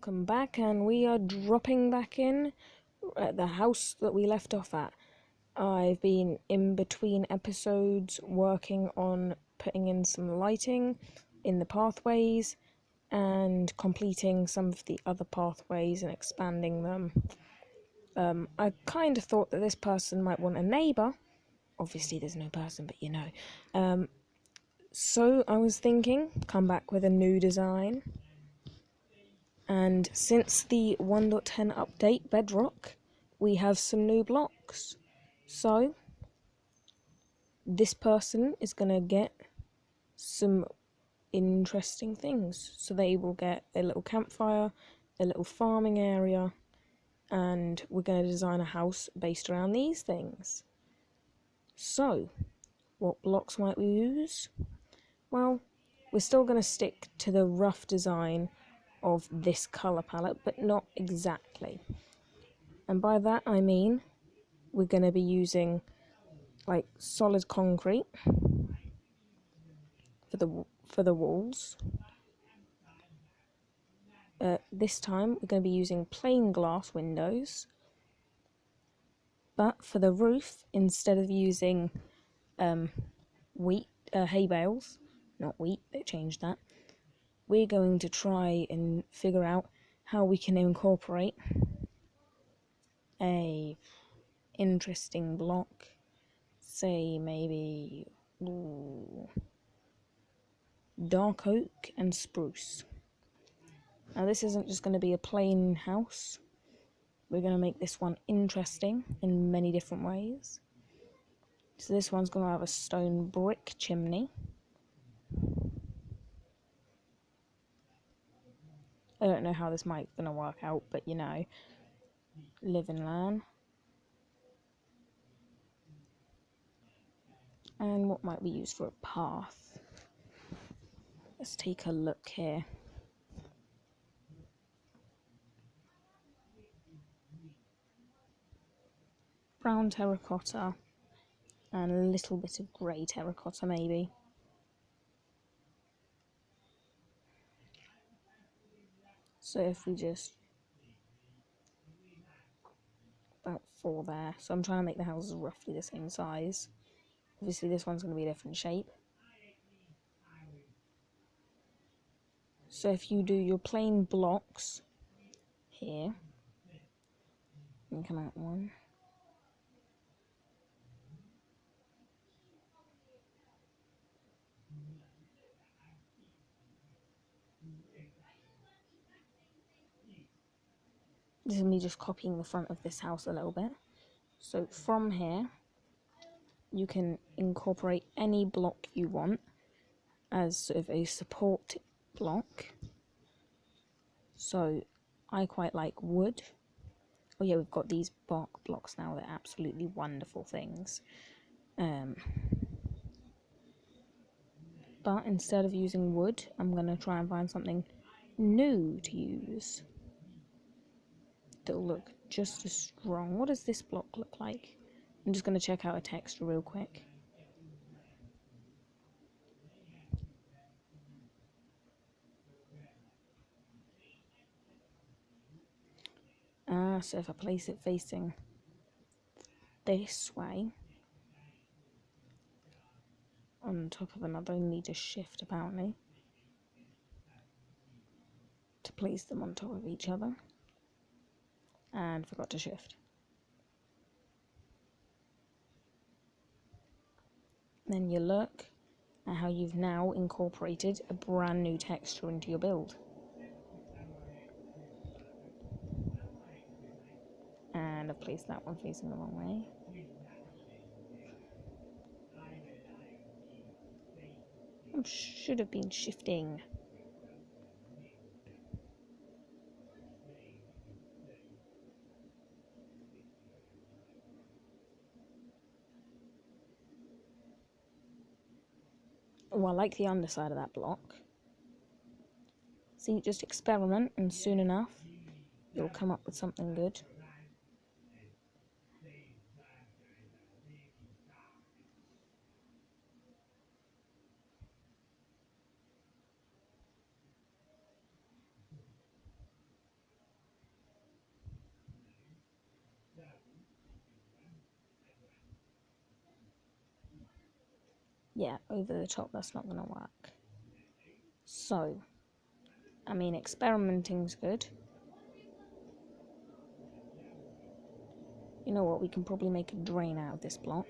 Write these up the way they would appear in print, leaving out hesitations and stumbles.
welcome back, and we are dropping back in at the house that we left off at. I've been in between episodes working on putting in some lighting in the pathways and completing some of the other pathways and expanding them. I kind of thought that this person might want a neighbour. Obviously there's no person, but you know. So I was thinking, come back with a new design. And since the 1.10 update Bedrock, we have some new blocks. So this person is going to get some interesting things. So they will get a little campfire, a little farming area, and we're going to design a house based around these things. So, what blocks might we use? Well, we're still going to stick to the rough design of this colour palette, but not exactly. And by that I mean we're going to be using like solid concrete for the walls. This time we're going to be using plain glass windows, but for the roof, instead of using hay bales, not wheat, they changed that, we're going to try and figure out how we can incorporate a interesting block, say maybe dark oak and spruce. Now this isn't just going to be a plain house, we're going to make this one interesting in many different ways. So this one's going to have a stone brick chimney. I don't know how this might going to work out, but you know, live and learn. And what might we use for a path? Let's take a look here. Brown terracotta and a little bit of grey terracotta maybe. So if we just about 4 there. So I'm trying to make the houses roughly the same size. Obviously this one's going to be a different shape. So if you do your plain blocks here, and come out one. This is me just copying the front of this house a little bit. So from here, you can incorporate any block you want as sort of a support block. So I quite like wood. Oh yeah, we've got these bark blocks now. They're absolutely wonderful things. But instead of using wood, I'm going to try and find something new to use that'll look just as strong. What does this block look like? I'm just going to check out a texture real quick. So if I place it facing this way, on top of another, I need to shift apparently to place them on top of each other, and forgot to shift. Then you look at how you've now incorporated a brand new texture into your build. And I've placed that one facing the wrong way. I should have been shifting. Oh, I like the underside of that block. See, just experiment, and soon enough, you'll come up with something good. Yeah, over the top, that's not going to work. So, I mean, experimenting's good. You know what, we can probably make a drain out of this block.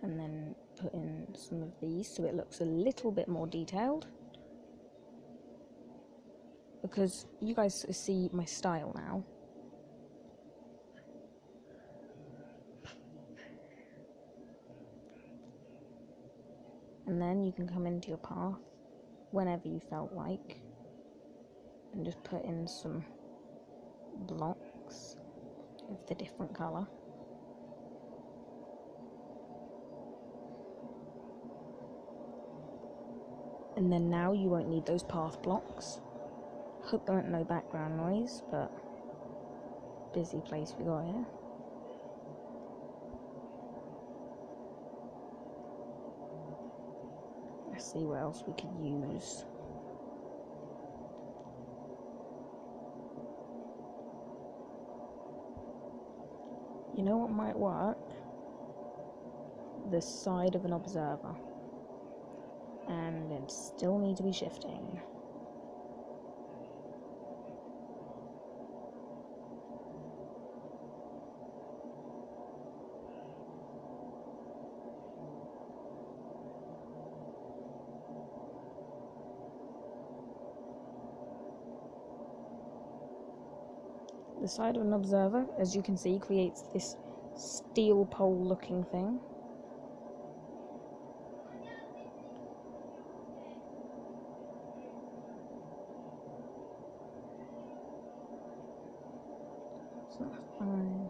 And then put in some of these so it looks a little bit more detailed. Because you guys see my style now. And then you can come into your path whenever you felt like and just put in some blocks of the different colour. And then now you won't need those path blocks. Hope there ain't no background noise, but busy place we got here. Let's see what else we could use. You know what might work? The side of an observer. And it still needs to be shifting. The side of an observer, as you can see, creates this steel pole looking thing. So that's fine.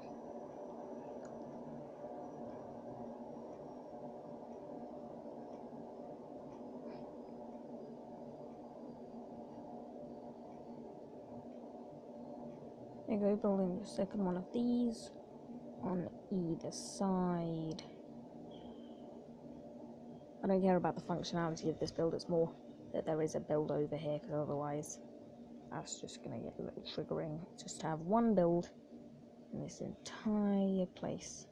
There you go, building the second one of these on either side. I don't care about the functionality of this build, it's more that there is a build over here, because otherwise that's just going to get a little triggering. Just to have one build in this entire place.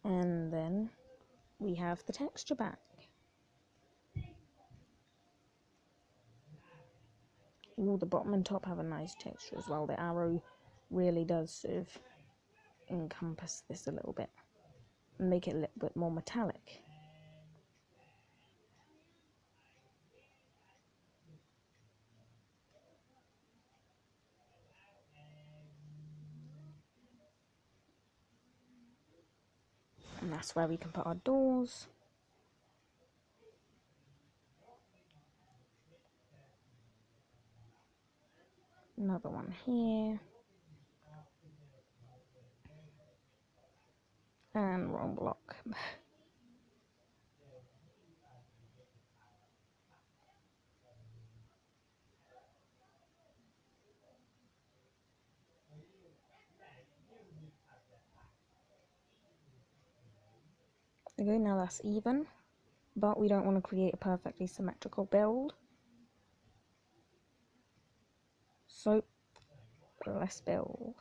And then we have the texture back. Ooh, the bottom and top have a nice texture as well. The arrow really does sort of encompass this a little bit and make it a little bit more metallic. And that's where we can put our doors. Another one here. And wrong block. Okay, now that's even, but we don't want to create a perfectly symmetrical build. So let's build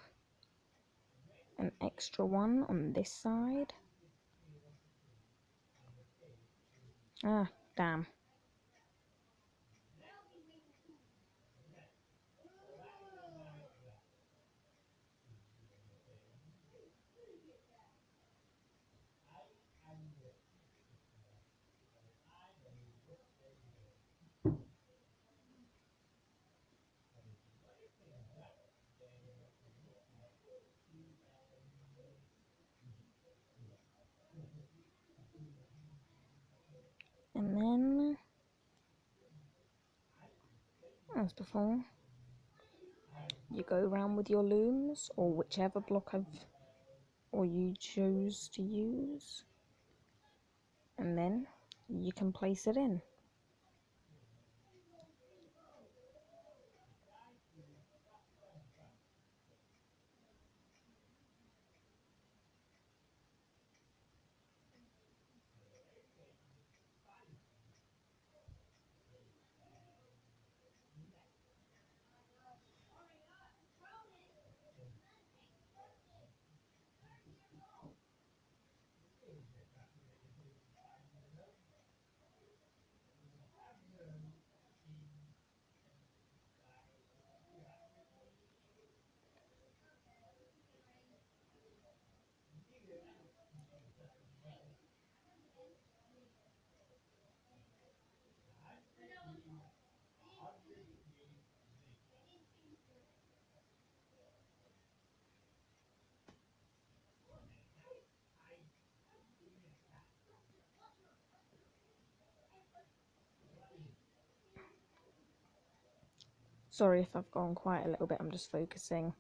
an extra one on this side. Ah, damn. And then, as before, you go around with your looms, or whichever block or you choose to use, and then you can place it in. Sorry if I've gone quiet a little bit, I'm just focusing.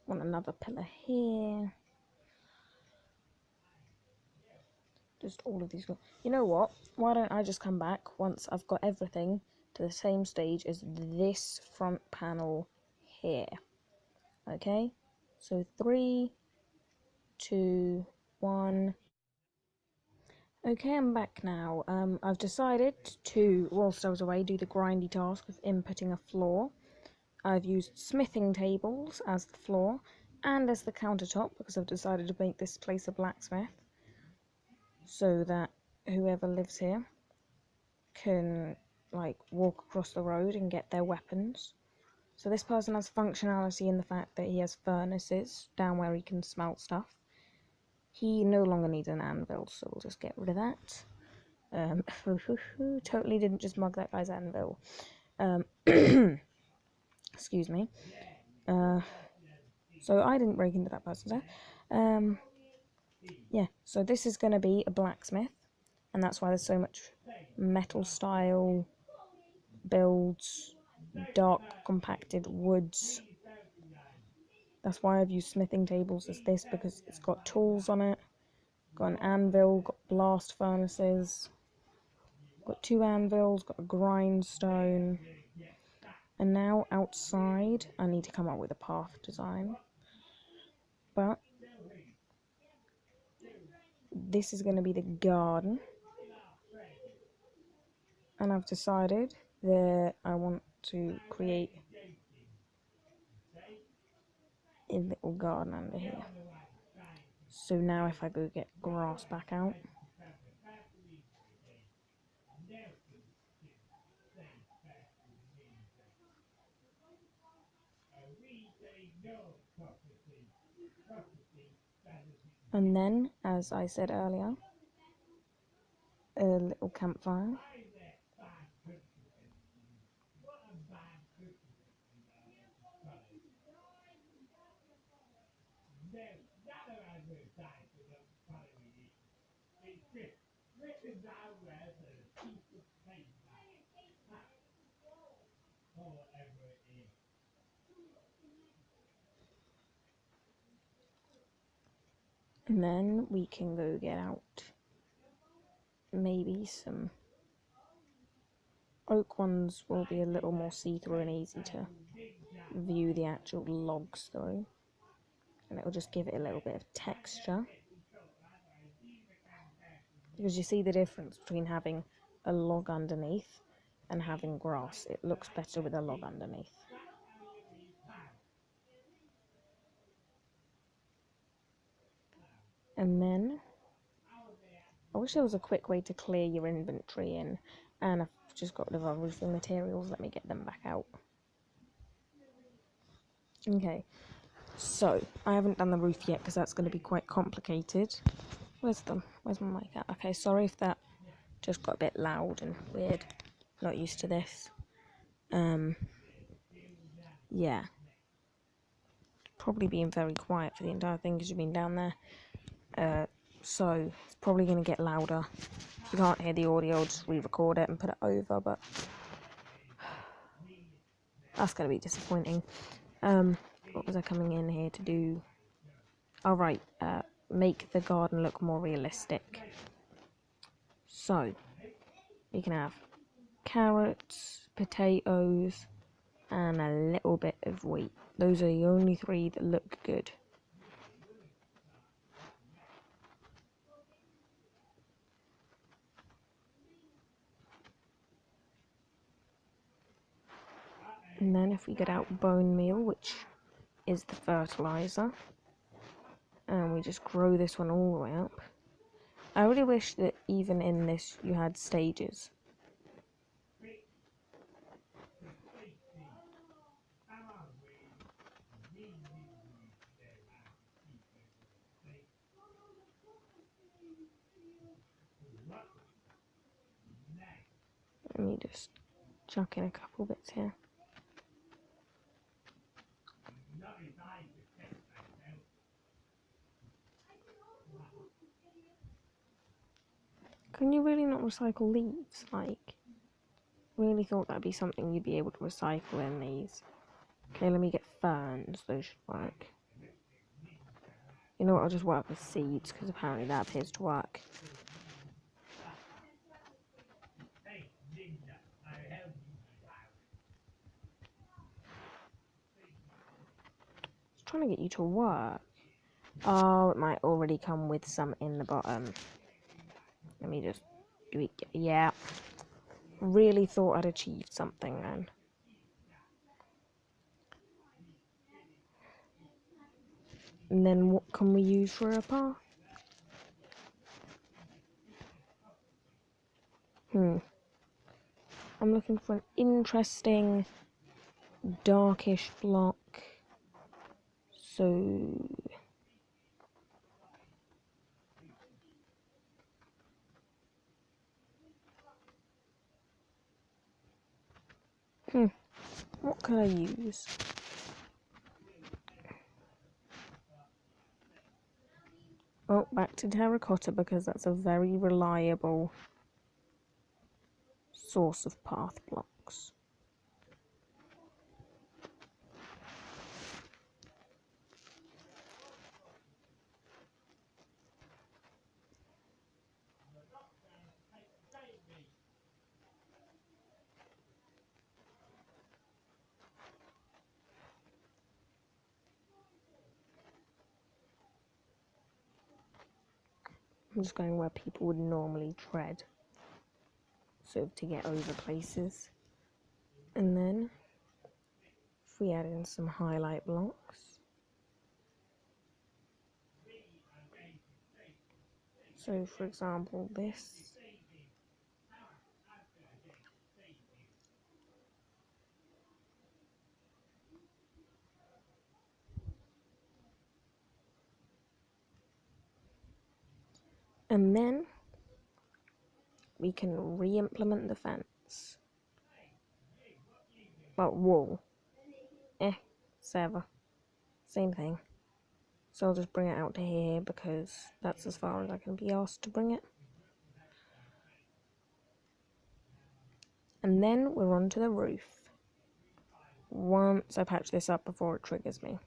Want another pillar here. Just all of these. You know what? Why don't I just come back once I've got everything to the same stage as this front panel here. Okay? So 3, 2, 1. Okay, I'm back now. I've decided to, whilst I was away, do the grindy task of inputting a floor. I've used smithing tables as the floor and as the countertop because I've decided to make this place a blacksmith so that whoever lives here can like walk across the road and get their weapons. So this person has functionality in the fact that he has furnaces down where he can smelt stuff. He no longer needs an anvil, so we'll just get rid of that. Totally didn't just mug that guy's anvil. Excuse me. So I didn't break into that person's house. Yeah, so this is going to be a blacksmith, and that's why there's so much metal style builds, dark compacted woods. That's why I've used smithing tables as this, because it's got tools on it, got an anvil, got blast furnaces, got 2 anvils, got a grindstone. And now outside I need to come up with a path design, but this is going to be the garden, and I've decided that I want to create a little garden under here. So now if I go get grass back out, and then, as I said earlier, a little campfire. And then we can go get out maybe some oak ones. Will be a little more see-through and easy to view the actual logs through, and it will just give it a little bit of texture, because you see the difference between having a log underneath and having grass. It looks better with a log underneath. And then I wish there was a quick way to clear your inventory in, and I've just got rid of our roofing materials. Let me get them back out. Okay, so I haven't done the roof yet because that's going to be quite complicated. Where's my mic at? Okay, sorry if that just got a bit loud and weird. Not used to this. Yeah. Probably being very quiet for the entire thing because you've been down there. So it's probably going to get louder. If you can't hear the audio, I'll just re-record it and put it over, but that's going to be disappointing. What was I coming in here to do? Oh, right. Make the garden look more realistic. So you can have carrots, potatoes, and a little bit of wheat. Those are the only 3 that look good. And then if we get out bone meal, which is the fertilizer, and we just grow this one all the way up. I really wish that even in this you had stages. Let me just chuck in a couple bits here. Can you really not recycle leaves? Like, Really thought that'd be something you'd be able to recycle in these. Okay, let me get ferns. Those should work. You know what, I'll just work with seeds, because apparently that appears to work. Just trying to get you to work. Oh, it might already come with some in the bottom. Let me just do it. Yeah. Really thought I'd achieved something then. And then what can we use for a path? I'm looking for an interesting darkish block. So what can I use? Oh, back to terracotta, because that's a very reliable source of path blocks. I'm just going where people would normally tread, sort of to get over places. And then, if we add in some highlight blocks. So, for example, this. And then, we can re-implement the fence. Well, wall. Sever. Same thing. So I'll just bring it out to here, because that's as far as I can be asked to bring it. And then we're on to the roof. Once I patch this up before it triggers me.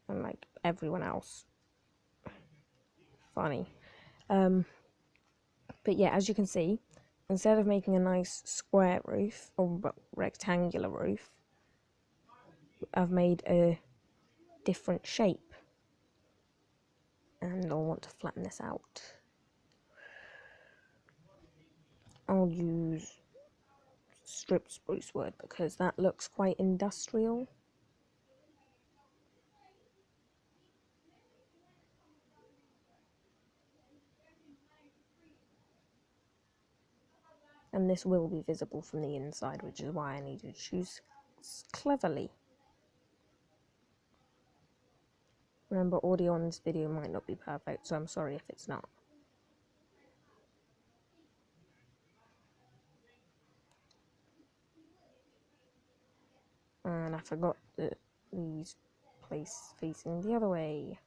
And like everyone else. Funny. But yeah, as you can see, instead of making a nice square roof, or rectangular roof, I've made a different shape. And I'll want to flatten this out. I'll use stripped spruce wood, because that looks quite industrial. And this will be visible from the inside, which is why I need to choose cleverly. Remember, audio on this video might not be perfect, so I'm sorry if it's not. And I forgot that these place facing the other way.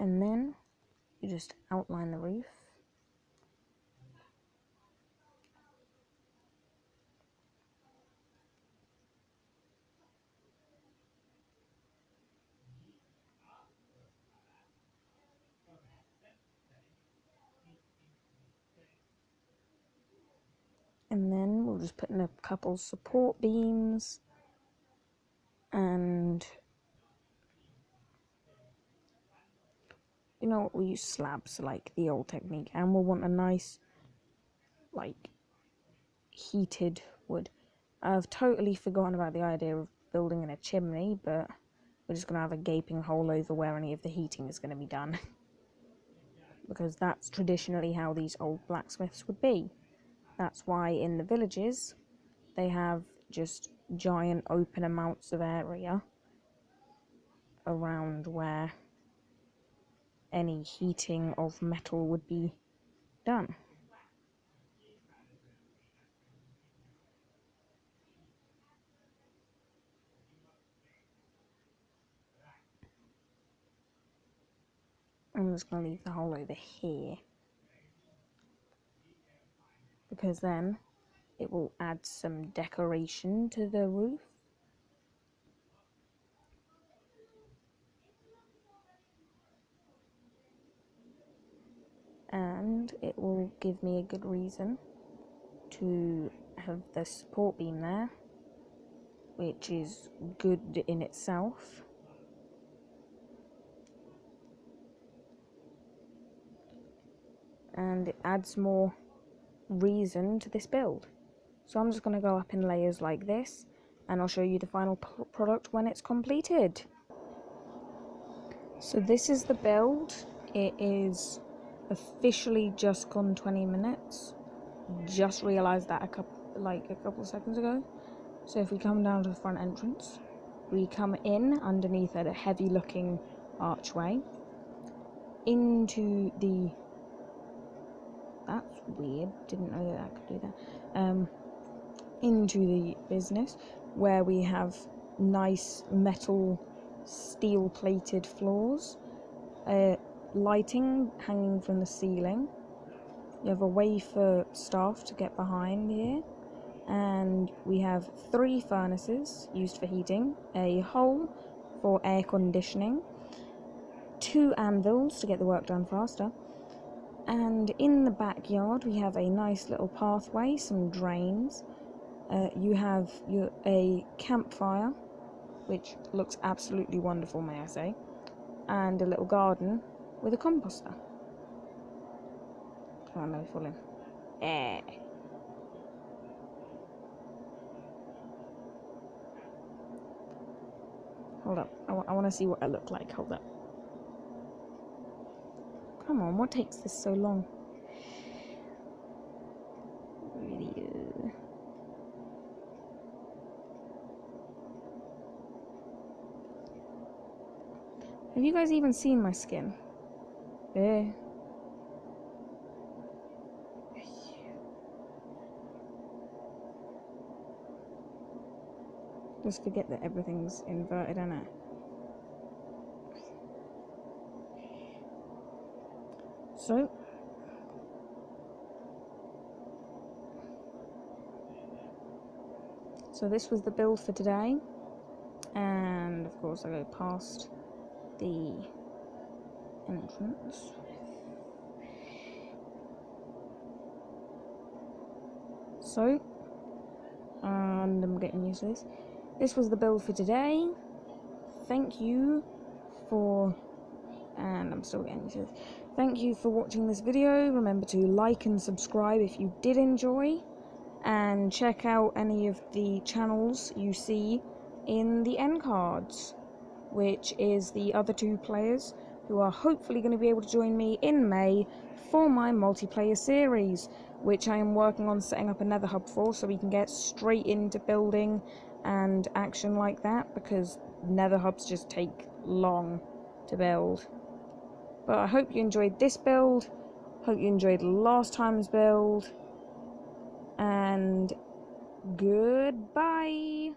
And then you just outline the roof. And then we'll just put in a couple support beams. And you know what, we'll use slabs like the old technique. And we'll want a nice, like, heated wood. I've totally forgotten about the idea of building in a chimney, but we're just going to have a gaping hole over where any of the heating is going to be done. Because that's traditionally how these old blacksmiths would be. That's why in the villages they have just giant open amounts of area around where any heating of metal would be done. I'm just going to leave the hole over here, because then it will add some decoration to the roof. And it will give me a good reason to have the support beam there, which is good in itself. And it adds more reason to this build. So I'm just going to go up in layers like this, and I'll show you the final product when it's completed. So this is the build. It is officially just gone 20 minutes. Just realised that a couple seconds ago. So if we come down to the front entrance, we come in underneath a heavy looking archway into the... That's weird, didn't know that I could do that. Into the business, where we have nice metal steel plated floors, lighting hanging from the ceiling. You have a way for staff to get behind here, and we have 3 furnaces used for heating, a hole for air conditioning, 2 anvils to get the work done faster, and in the backyard we have a nice little pathway, some drains. You have a campfire, which looks absolutely wonderful, may I say, and a little garden with a composter. Come on, let me fall in. Hold up, I want to see what I look like. Hold up. Come on, what takes this so long? Video. Have you guys even seen my skin? Just forget that everything's inverted, innit? So this was the build for today, and of course I go past the entrance. And I'm getting used to this. This was the build for today. Thank you for... and I'm still getting used to this. Thank you for watching this video. Remember to like and subscribe if you did enjoy, and check out any of the channels you see in the end cards, which is the other 2 players who are hopefully going to be able to join me in May for my multiplayer series, which I am working on setting up a nether hub for, so we can get straight into building and action like that, because nether hubs just take long to build. But I hope you enjoyed this build, hope you enjoyed last time's build, and goodbye!